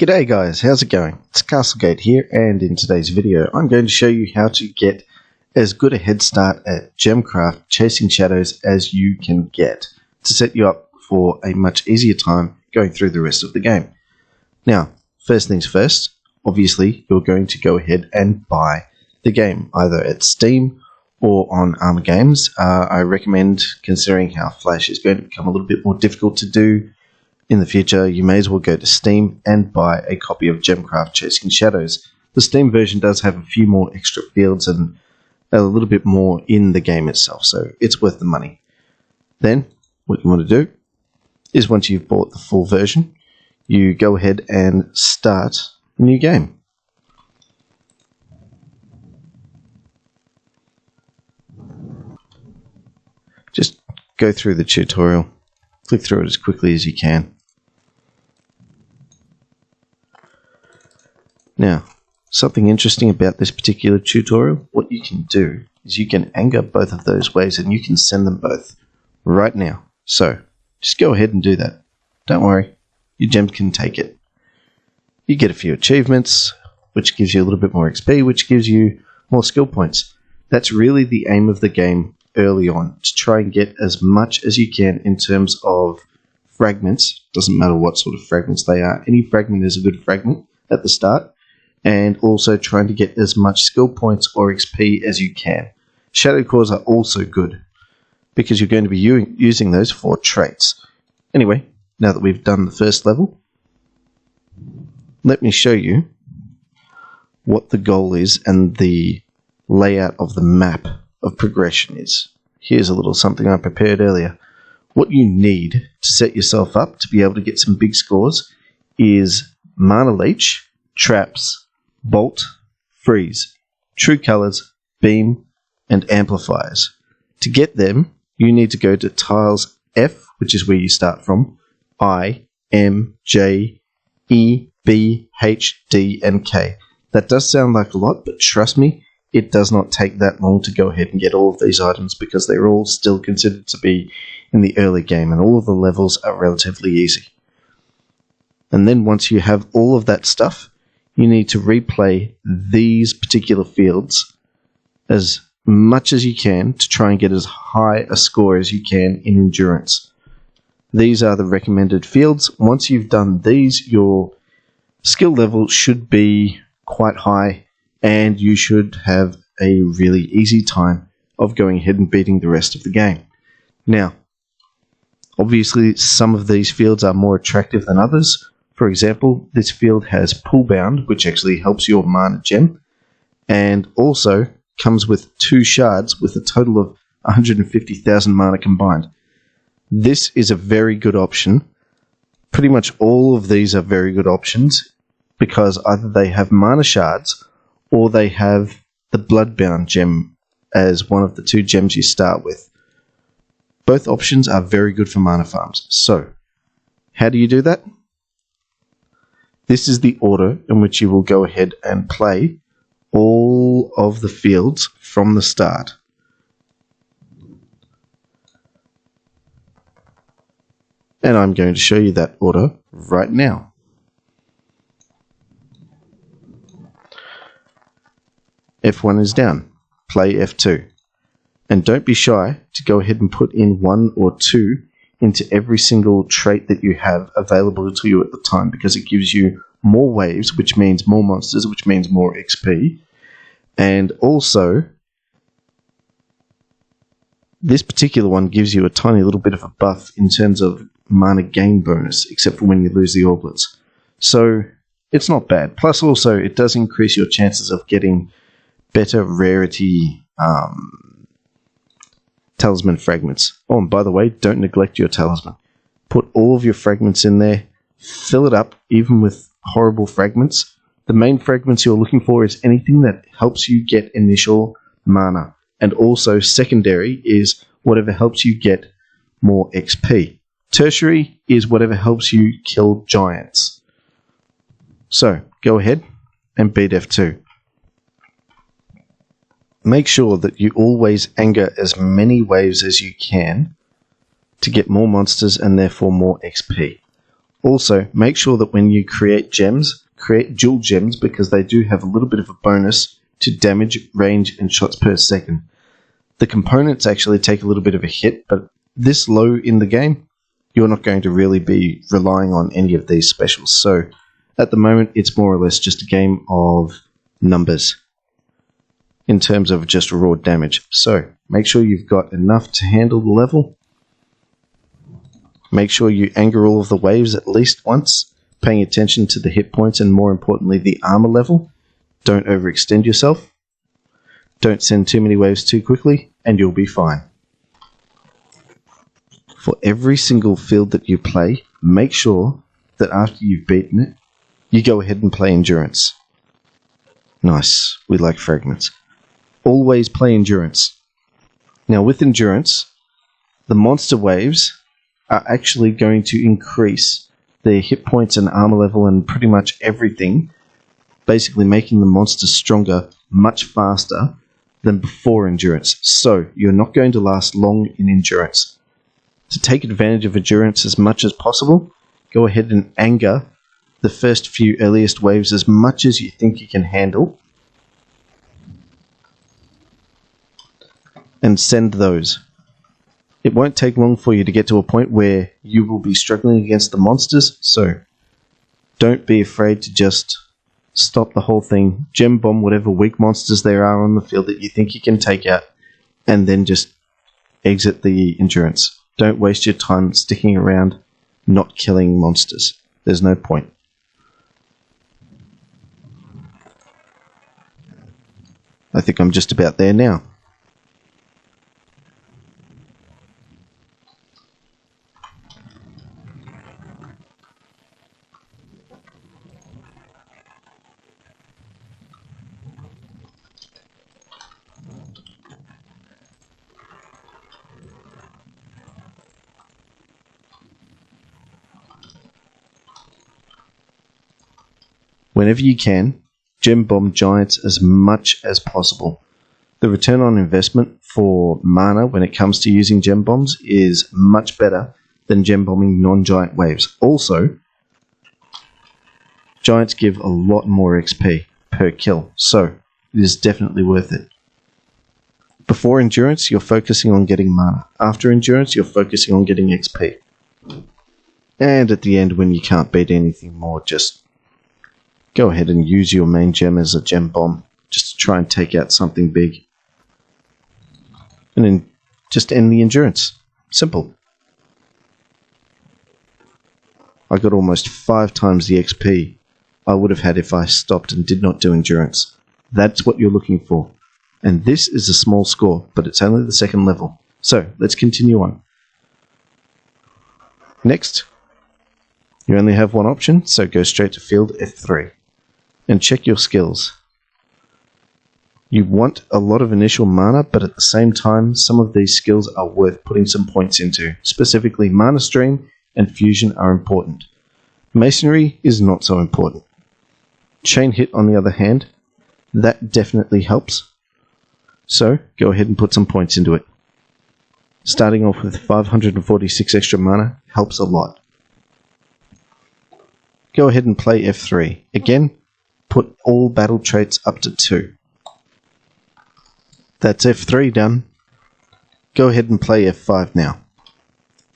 G'day guys, how's it going? It's CastleGate here, and in today's video I'm going to show you how to get as good a head start at Gemcraft chasing shadows as you can get to set you up for a much easier time going through the rest of the game. Now, first things first, obviously you're going to go ahead and buy the game, either at Steam or on Armor Games. I recommend, considering how Flash is going to become a little bit more difficult to do in the future, you may as well go to Steam and buy a copy of Gemcraft Chasing Shadows. The Steam version does have a few more extra fields and a little bit more in the game itself, so it's worth the money. Then, what you want to do is once you've bought the full version, you go ahead and start a new game. Just go through the tutorial, click through it as quickly as you can. Now, something interesting about this particular tutorial, what you can do is you can anchor both of those waves and you can send them both right now. So, just go ahead and do that. Don't worry, your gem can take it. You get a few achievements, which gives you a little bit more XP, which gives you more skill points. That's really the aim of the game early on, to try and get as much as you can in terms of fragments. Doesn't matter what sort of fragments they are. Any fragment is a good fragment at the start. And also trying to get as much skill points or XP as you can. Shadow cores are also good, because you're going to be using those for traits. Anyway, now that we've done the first level, let me show you what the goal is and the layout of the map of progression is. Here's a little something I prepared earlier. What you need to set yourself up to be able to get some big scores is Mana Leech, Traps, Bolt, Freeze, True Colors, Beam, and Amplifiers. To get them, you need to go to tiles F, which is where you start from, I, M, J, E, B, H, D, and K. That does sound like a lot, but trust me, it does not take that long to go ahead and get all of these items, because they're all still considered to be in the early game, and all of the levels are relatively easy. And then once you have all of that stuff, you need to replay these particular fields as much as you can to try and get as high a score as you can in endurance. These are the recommended fields. Once you've done these, your skill level should be quite high, and you should have a really easy time of going ahead and beating the rest of the game. Now, obviously some of these fields are more attractive than others. For example, this field has Pull Bound, which actually helps your mana gem, and also comes with 2 shards with a total of 150,000 mana combined. This is a very good option. Pretty much all of these are very good options, because either they have mana shards or they have the Bloodbound gem as one of the 2 gems you start with. Both options are very good for mana farms. So, how do you do that? This is the order in which you will go ahead and play all of the fields from the start. And I'm going to show you that order right now. F1 is down. Play F2. And don't be shy to go ahead and put in 1 or 2 into every single trait that you have available to you at the time, because it gives you more waves, which means more monsters, which means more XP. And also, this particular one gives you a tiny little bit of a buff in terms of mana gain bonus, except for when you lose the Orblets. So, it's not bad. Plus also, it does increase your chances of getting better rarity talisman fragments. Oh, and by the way, don't neglect your talisman. Put all of your fragments in there, fill it up, even with horrible fragments. The main fragments you're looking for is anything that helps you get initial mana, and also secondary is whatever helps you get more XP. Tertiary is whatever helps you kill giants. So, go ahead and beat F2. Make sure that you always anger as many waves as you can to get more monsters and therefore more XP. Also, make sure that when you create gems, create dual gems because they do have a little bit of a bonus to damage, range, and shots per second. The components actually take a little bit of a hit, but this low in the game, you're not going to really be relying on any of these specials. So, at the moment, it's more or less just a game of numbers in terms of just raw damage. So, make sure you've got enough to handle the level. Make sure you anger all of the waves at least once, paying attention to the hit points and more importantly the armor level. Don't overextend yourself. Don't send too many waves too quickly and you'll be fine. For every single field that you play, make sure that after you've beaten it, you go ahead and play endurance. Nice, we like fragments. Always play endurance. Now with endurance, the monster waves are actually going to increase their hit points and armor level and pretty much everything, basically making the monsters stronger much faster than before endurance. So you're not going to last long in endurance. To take advantage of endurance as much as possible, go ahead and anger the first few earliest waves as much as you think you can handle and send those. It won't take long for you to get to a point where you will be struggling against the monsters, so don't be afraid to just stop the whole thing, gem bomb whatever weak monsters there are on the field that you think you can take out, and then just exit the endurance. Don't waste your time sticking around not killing monsters. There's no point. I think I'm just about there now. Whenever you can, gem bomb giants as much as possible. The return on investment for mana when it comes to using gem bombs is much better than gem bombing non-giant waves. Also, giants give a lot more XP per kill, so it is definitely worth it. Before endurance, you're focusing on getting mana. After endurance, you're focusing on getting XP. And at the end, when you can't beat anything more, just go ahead and use your main gem as a gem bomb, just to try and take out something big. And then just end the endurance. Simple. I got almost 5 times the XP I would have had if I stopped and did not do endurance. That's what you're looking for. And this is a small score, but it's only the second level. So, let's continue on. Next, you only have one option, so go straight to field F3. And check your skills. You want a lot of initial mana, but at the same time, some of these skills are worth putting some points into. Specifically, mana stream and fusion are important. Masonry is not so important. Chain hit, on the other hand, that definitely helps. So, go ahead and put some points into it. Starting off with 546 extra mana helps a lot. Go ahead and play F3. Again, put all battle traits up to 2. That's F3 done. Go ahead and play F5 now.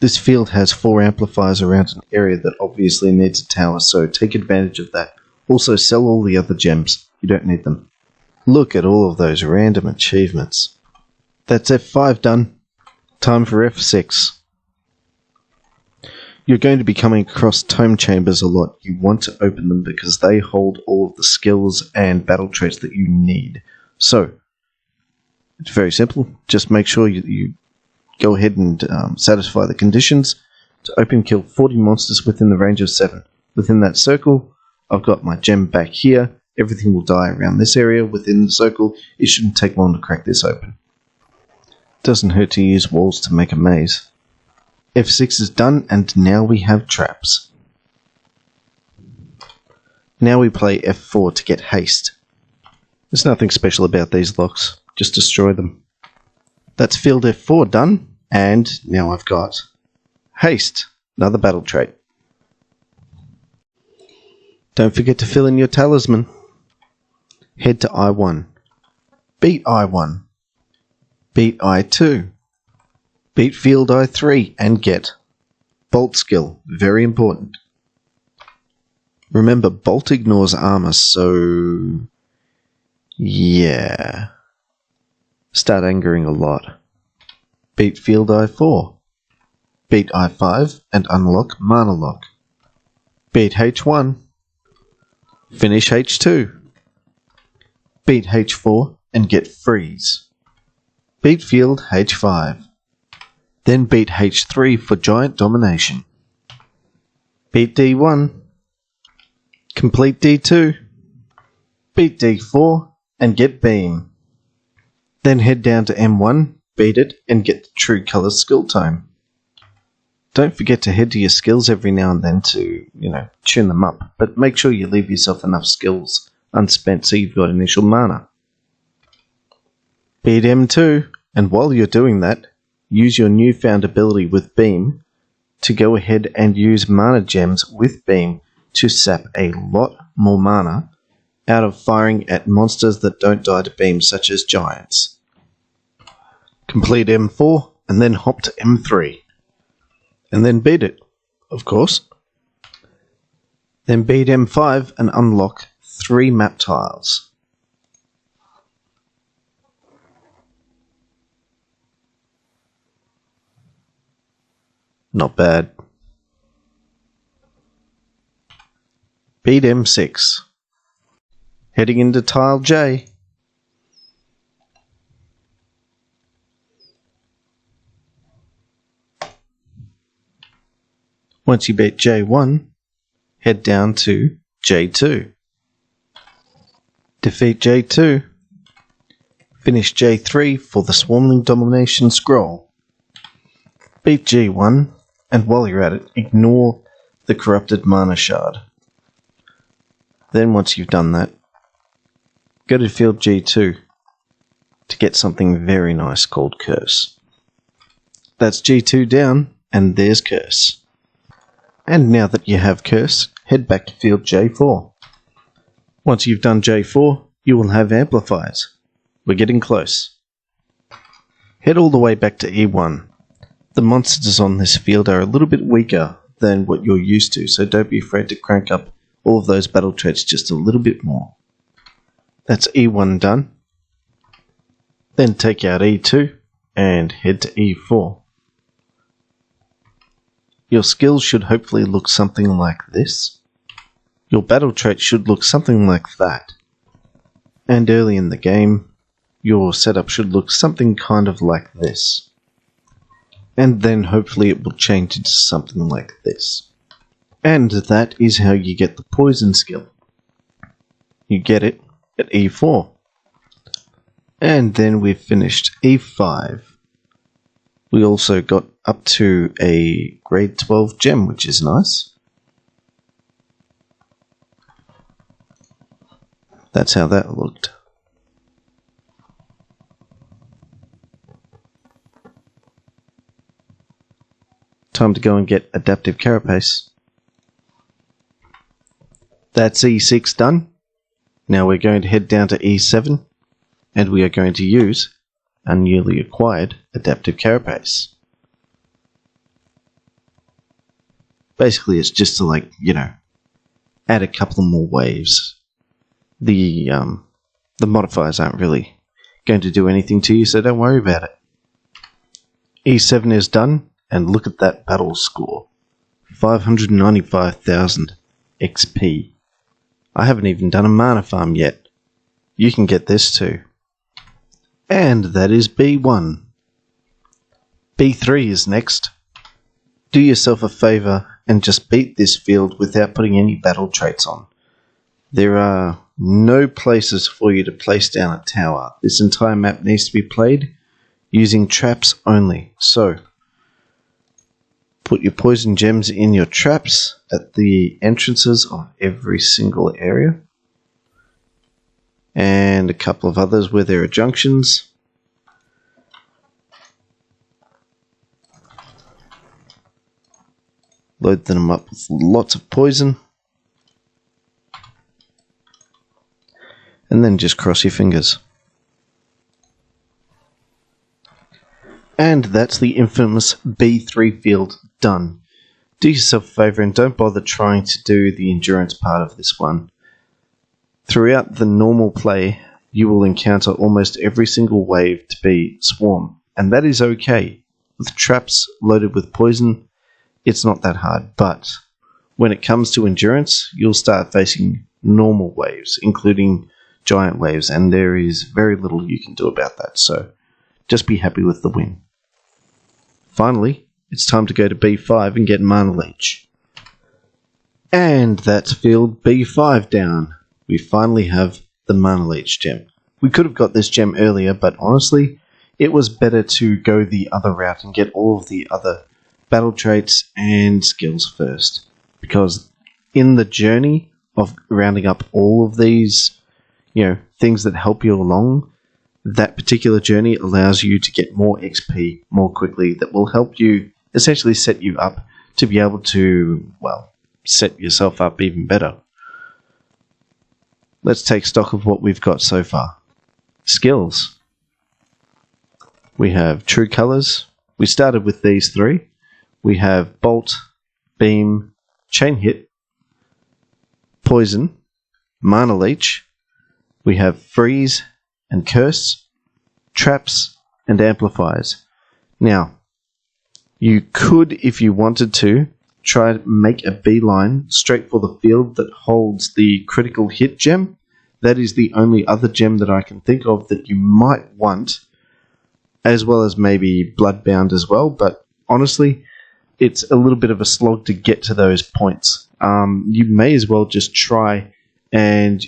This field has 4 amplifiers around an area that obviously needs a tower, so take advantage of that. Also sell all the other gems. You don't need them. Look at all of those random achievements. That's F5 done. Time for F6. You're going to be coming across tome chambers a lot. You want to open them because they hold all of the skills and battle traits that you need. So, it's very simple. Just make sure you go ahead and satisfy the conditions to open kill 40 monsters within the range of 7. Within that circle, I've got my gem back here. Everything will die around this area within the circle. It shouldn't take long to crack this open. Doesn't hurt to use walls to make a maze. F6 is done, and now we have traps. Now we play F4 to get haste. There's nothing special about these locks, just destroy them. That's field F4 done, and now I've got haste, another battle trait. Don't forget to fill in your talisman. Head to I1. Beat I1. Beat I2. Beat field I3 and get Bolt skill. Very important. Remember, Bolt ignores armor, so yeah. Start angering a lot. Beat field I4. Beat I5 and unlock Mana Lock. Beat H1. Finish H2. Beat H4 and get Freeze. Beat field H5. Then beat H3 for Giant Domination. Beat D1. Complete D2. Beat D4 and get Beam. Then head down to M1, beat it, and get the True Colour skill tome. Don't forget to head to your skills every now and then to, tune them up, but make sure you leave yourself enough skills unspent so you've got initial mana. Beat M2, and while you're doing that, use your newfound ability with Beam to go ahead and use mana gems with Beam to sap a lot more mana out of firing at monsters that don't die to beam, such as giants. Complete M4 and then hop to M3. And then beat it, of course. Then beat M5 and unlock 3 map tiles. Not bad. Beat M6. Heading into tile J. Once you beat J1, head down to J2. Defeat J2. Finish J3 for the Swarmling Domination Scroll. Beat G1, and while you're at it, ignore the Corrupted Mana Shard. Then once you've done that, go to field G2 to get something very nice called Curse. That's G2 down, and there's Curse. And now that you have Curse, head back to field J4. Once you've done J4, you will have Amplifiers. We're getting close. Head all the way back to E1. The monsters on this field are a little bit weaker than what you're used to, so don't be afraid to crank up all of those battle traits just a little bit more. That's E1 done. Then take out E2 and head to E4. Your skills should hopefully look something like this. Your battle trait should look something like that. And early in the game, your setup should look something kind of like this. And then hopefully it will change into something like this. And that is how you get the poison skill. You get it at E4. And then we've finished E5. We also got up to a grade 12 gem, which is nice. That's how that looked. Time to go and get Adaptive Carapace. That's E6 done. Now we're going to head down to E7, and we are going to use a newly acquired Adaptive Carapace. Basically, it's just to, add a couple more waves. The modifiers aren't really going to do anything to you, so don't worry about it. E7 is done, and look at that battle score. 595,000 XP. I haven't even done a mana farm yet. You can get this too. And that is B1. B3 is next. Do yourself a favour and just beat this field without putting any battle traits on. There are no places for you to place down a tower. This entire map needs to be played using traps only. So, put your poison gems in your traps at the entrances of every single area. And a couple of others where there are junctions. Load them up with lots of poison. and then just cross your fingers. And that's the infamous B3 field done. Do yourself a favour and don't bother trying to do the endurance part of this one. Throughout the normal play, you will encounter almost every single wave to be swarm, and that is okay. With traps loaded with poison, it's not that hard, but when it comes to endurance, you'll start facing normal waves, including giant waves, and there is very little you can do about that, so just be happy with the win. Finally, it's time to go to B5 and get Mana Leech. And that's field B5 down. We finally have the Mana Leech gem. We could have got this gem earlier, but honestly, it was better to go the other route and get all of the other battle traits and skills first. Because in the journey of rounding up all of these, things that help you along, that particular journey allows you to get more XP more quickly that will help you essentially set you up to be able to, set yourself up even better. Let's take stock of what we've got so far. Skills. We have True Colors. We started with these three. We have Bolt, Beam, Chain Hit, Poison, Mana Leech. We have Freeze and Curse, Traps, and Amplifiers. Now, you could, if you wanted to, try to make a beeline straight for the field that holds the critical hit gem. That is the only other gem that I can think of that you might want, as well as maybe Bloodbound as well, but honestly, it's a little bit of a slog to get to those points. You may as well just try and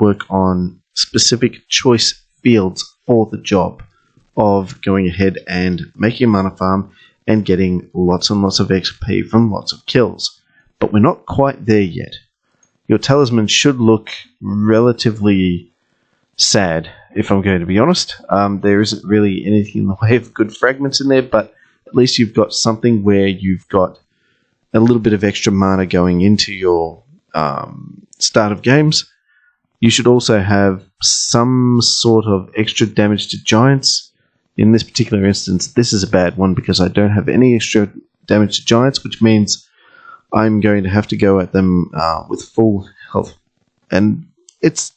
work on specific choice fields for the job of going ahead and making a mana farm and getting lots and lots of XP from lots of kills. But we're not quite there yet. Your talisman should look relatively sad, if I'm going to be honest. There isn't really anything in the way of good fragments in there, but at least you've got something where you've got a little bit of extra mana going into your start of games. You should also have some sort of extra damage to giants. In this particular instance, this is a bad one because I don't have any extra damage to giants, which means I'm going to have to go at them with full health. And it's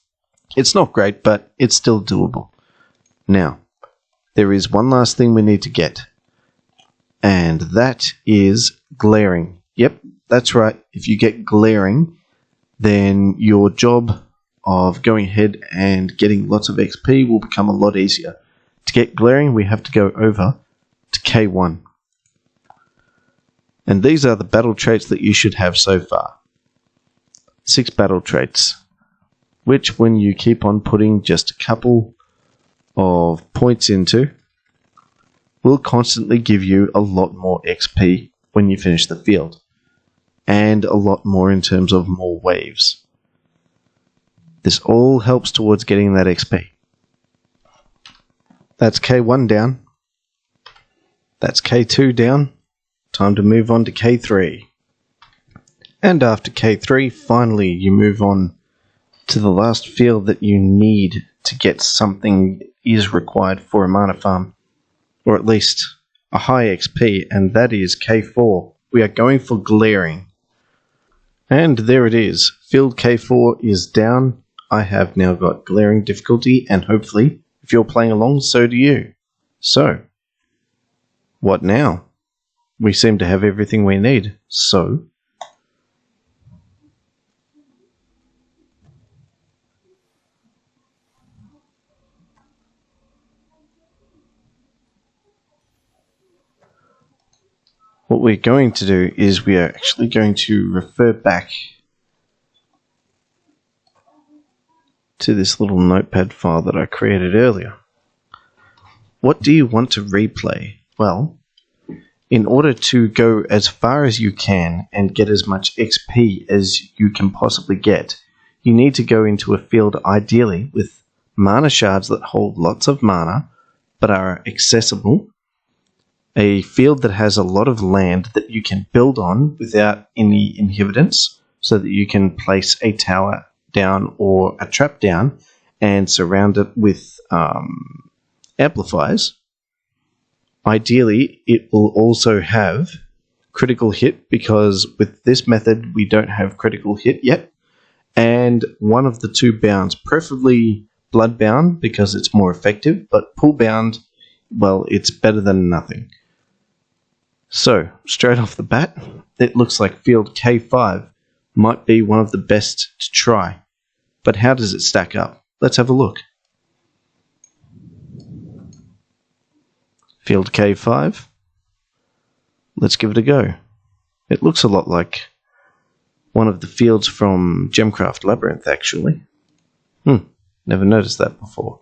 not great, but it's still doable. Now, there is one last thing we need to get, and that is glaring. Yep, that's right. If you get glaring, then your job of going ahead and getting lots of XP will become a lot easier. To get glaring, we have to go over to K1. And these are the battle traits that you should have so far. 6 battle traits, which when you keep on putting just a couple of points into, will constantly give you a lot more XP when you finish the field. And a lot more in terms of more waves. This all helps towards getting that XP. That's K1 down. That's K2 down. Time to move on to K3. And after K3, finally you move on to the last field that you need to get something is required for a mana farm. Or at least a high XP, and that is K4. We are going for glaring. And there it is. Field K4 is down. I have now got glaring difficulty, and hopefully, if you're playing along, so do you. So, what now? We seem to have everything we need, so what we're going to do is we are actually going to refer back to this little notepad file that I created earlier. What do you want to replay? Well, in order to go as far as you can and get as much XP as you can possibly get, you need to go into a field ideally with mana shards that hold lots of mana but are accessible, a field that has a lot of land that you can build on without any inhibitants so that you can place a tower down or a trap down and surround it with amplifiers, ideally it will also have critical hit, because with this method we don't have critical hit yet, and one of the two bounds, preferably blood bound because it's more effective, but pull bound, well, it's better than nothing. So straight off the bat, it looks like field K5 might be one of the best to try, but how does it stack up? Let's have a look. Field K5. Let's give it a go. It looks a lot like one of the fields from Gemcraft Labyrinth, actually. Never noticed that before.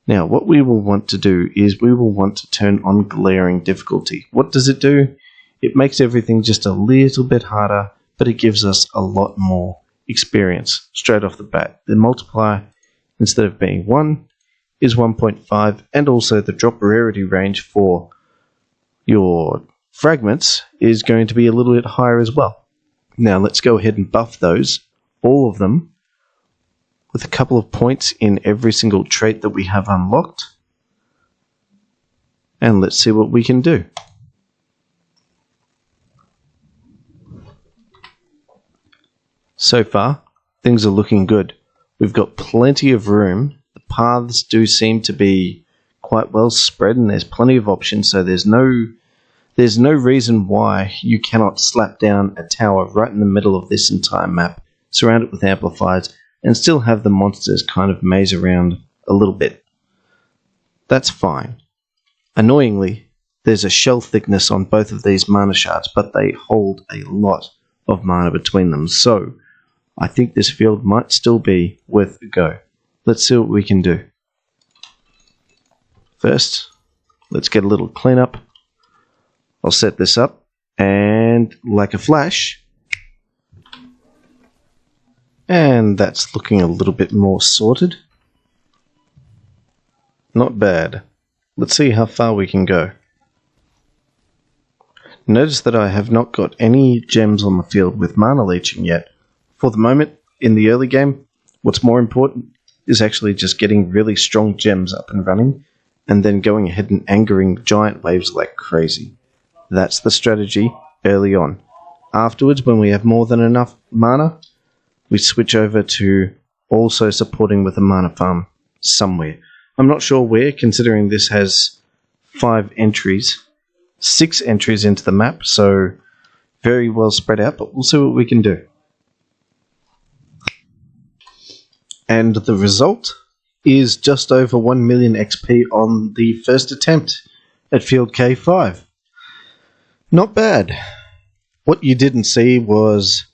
Now, what we will want to do is we will want to turn on glaring difficulty. What does it do? It makes everything just a little bit harder, but it gives us a lot more experience straight off the bat. The multiplier, instead of being 1, is 1.5, and also the drop rarity range for your fragments is going to be a little bit higher as well. Now let's go ahead and buff those, all of them, with a couple of points in every single trait that we have unlocked. And let's see what we can do. So far, things are looking good. We've got plenty of room. The paths do seem to be quite well spread, and there's plenty of options, so there's no reason why you cannot slap down a tower right in the middle of this entire map, surround it with amplifiers, and still have the monsters kind of maze around a little bit. That's fine. Annoyingly, there's a shell thickness on both of these mana shards, but they hold a lot of mana between them, so I think this field might still be worth a go. Let's see what we can do. First, let's get a little cleanup. I'll set this up, and like a flash, and that's looking a little bit more sorted. Not bad. Let's see how far we can go. Notice that I have not got any gems on the field with mana leeching yet. For the moment, in the early game, what's more important is actually just getting really strong gems up and running, and then going ahead and angering giant waves like crazy. That's the strategy early on. Afterwards, when we have more than enough mana, we switch over to also supporting with a mana farm somewhere. I'm not sure where, considering this has 6 entries into the map, so very well spread out, but we'll see what we can do. And the result is just over 1 million XP on the first attempt at field K5. Not bad. What you didn't see was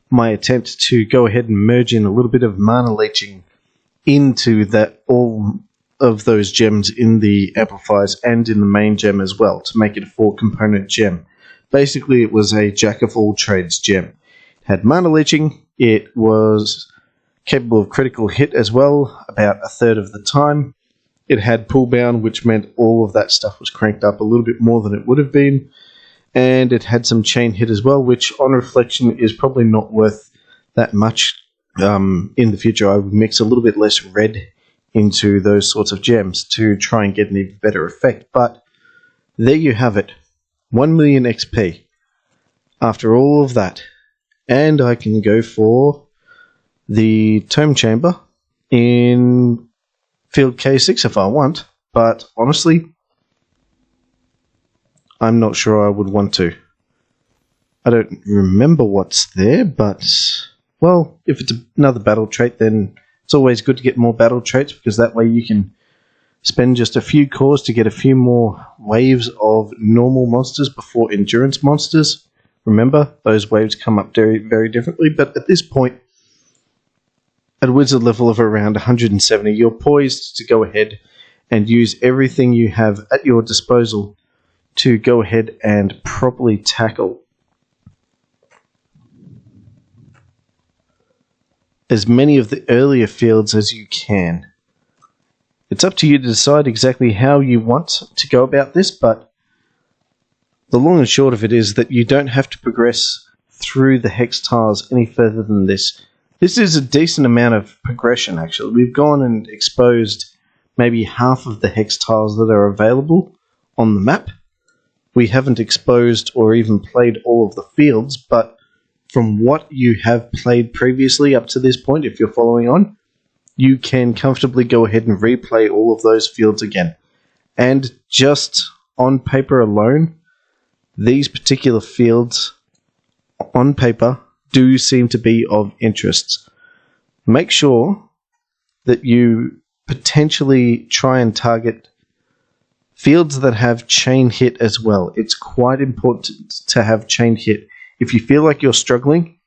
my attempt to go ahead and merge in a little bit of mana leeching into that, all of those gems in the amplifiers and in the main gem as well, to make it a 4-component gem. Basically, it was a jack-of-all-trades gem. It had mana leeching, it was capable of critical hit as well, about a third of the time. It had pull bound, which meant all of that stuff was cranked up a little bit more than it would have been. And it had some chain hit as well, which on reflection is probably not worth that much in the future. I would mix a little bit less red into those sorts of gems to try and get an even better effect. But there you have it. 1 million XP after all of that. And I can go for the Tome Chamber in field K6 if I want. But honestly, I'm not sure I would want to. I don't remember what's there, but, well, if it's another battle trait, then it's always good to get more battle traits, because that way you can spend just a few cores to get a few more waves of normal monsters before endurance monsters. Remember, those waves come up very, very differently, but at this point, at a wizard level of around 170, you're poised to go ahead and use everything you have at your disposal to go ahead and properly tackle as many of the earlier fields as you can. It's up to you to decide exactly how you want to go about this, but the long and short of it is that you don't have to progress through the hex tiles any further than this This is a decent amount of progression, actually. We've gone and exposed maybe half of the hex tiles that are available on the map. We haven't exposed or even played all of the fields, but from what you have played previously up to this point, if you're following on, you can comfortably go ahead and replay all of those fields again. And just on paper alone, these particular fields on paper do seem to be of interest. Make sure that you potentially try and target fields that have chain hit as well. It's quite important to have chain hit. If you feel like you're struggling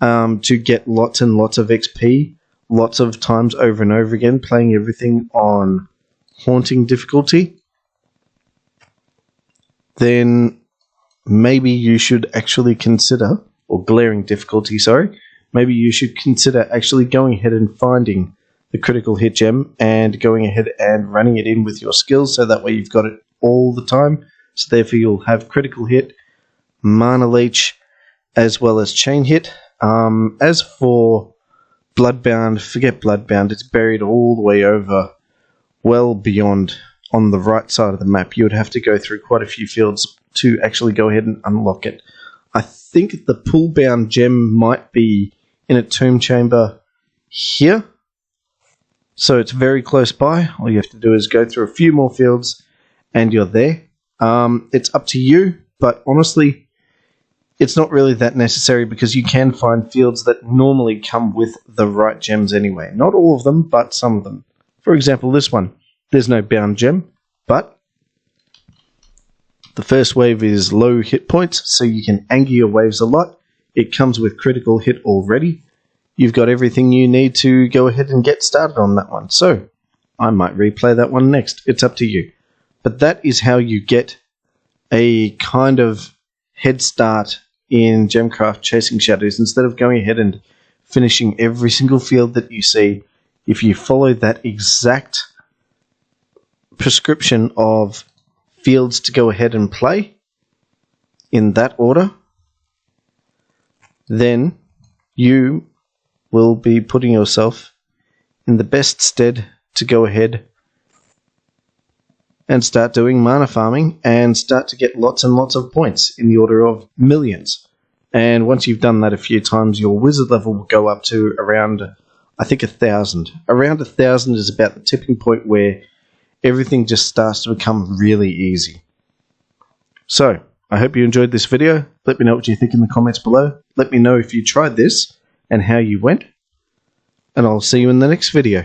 to get lots and lots of XP, lots of times over and over again, playing everything on haunting difficulty, then maybe you should actually consider, or glaring difficulty, sorry, maybe you should consider actually going ahead and finding the critical hit gem and going ahead and running it in with your skills, so that way you've got it all the time. So therefore you'll have critical hit, mana leech, as well as chain hit. As for Bloodbound, forget Bloodbound, it's buried all the way over, well beyond on the right side of the map. You would have to go through quite a few fields to actually go ahead and unlock it. I think the Poolbound gem might be in a tomb chamber here, so it's very close by. All you have to do is go through a few more fields and you're there. It's up to you, but honestly, it's not really that necessary because you can find fields that normally come with the right gems anyway. Not all of them, but some of them. For example, this one. There's no bound gem, but the first wave is low hit points, so you can anger your waves a lot. It comes with critical hit already. You've got everything you need to go ahead and get started on that one. So, I might replay that one next. It's up to you. But that is how you get a kind of head start in Gemcraft Chasing Shadows. Instead of going ahead and finishing every single field that you see, if you follow that exact prescription of fields to go ahead and play in that order, then you will be putting yourself in the best stead to go ahead and start doing mana farming and start to get lots and lots of points in the order of millions. And once you've done that a few times, your wizard level will go up to around, I think, 1,000. Around 1,000 is about the tipping point where everything just starts to become really easy. So, I hope you enjoyed this video. Let me know what you think in the comments below. Let me know if you tried this and how you went. And I'll see you in the next video.